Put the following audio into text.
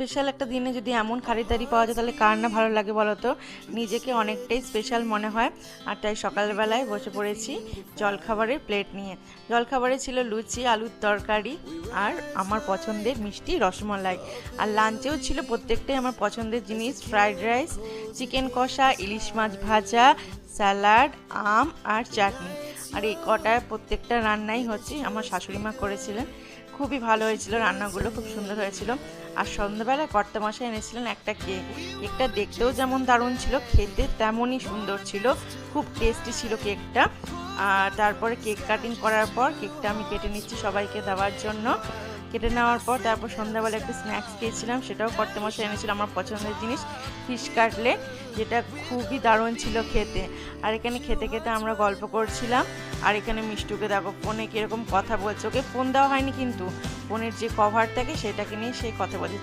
Special একটা দিনে যদি এমন খারিদারি পাওয়া যায় তাহলে কার না ভালো লাগে বলো তো। নিজেকে অনেকটাই স্পেশাল মনে হয়। আর তাই সকালবেলায় বসে পড়েছি জলখাবারের প্লেট নিয়ে। জলখাবারে ছিল লুচি, আলুর তরকারি আর আমার পছন্দের মিষ্টি রসমালাই। আর লাঞ্চেও ছিল প্রত্যেকটাই আমার পছন্দের জিনিস, ফ্রাইড রাইস, চিকেন কষা, ইলিশ মাছ ভাজা, স্যালাড, আম আর চাটনি। আর এই কটায় প্রত্যেকটা রান্নাই হচ্ছে আমার শাশুড়ি মা করেছিলেন। খুবই ভালো হয়েছিল, রান্নাগুলো খুব সুন্দর হয়েছিল। আর সন্ধ্যাবেলায় কর্তামশাই এনেছিলেন একটা কেক। কেকটা দেখতেও যেমন দারুণ ছিল, খেতে তেমনই সুন্দর ছিল, খুব টেস্টি ছিল কেকটা। আর তারপরে কেক কাটিং করার পর কেকটা আমি কেটে নিচ্ছি সবাইকে দেওয়ার জন্য। কেটে নেওয়ার পর তারপর সন্ধ্যাবেলা একটু স্ন্যাক্স খেয়েছিলাম, সেটাও কর্তামশাই এনেছিল আমার পছন্দের জিনিস, ফিশ কাটলেট, যেটা খুবই দারুণ ছিল খেতে। আর এখানে খেতে খেতে আমরা গল্প করছিলাম। আর এখানে মিষ্টুকে দেখো ফোনে কীরকম কথা বলছে, ওকে ফোন দেওয়া হয়নি কিন্তু ফোনের যে কভার থাকে সেটাকে নিয়ে সেই কথা বলছে।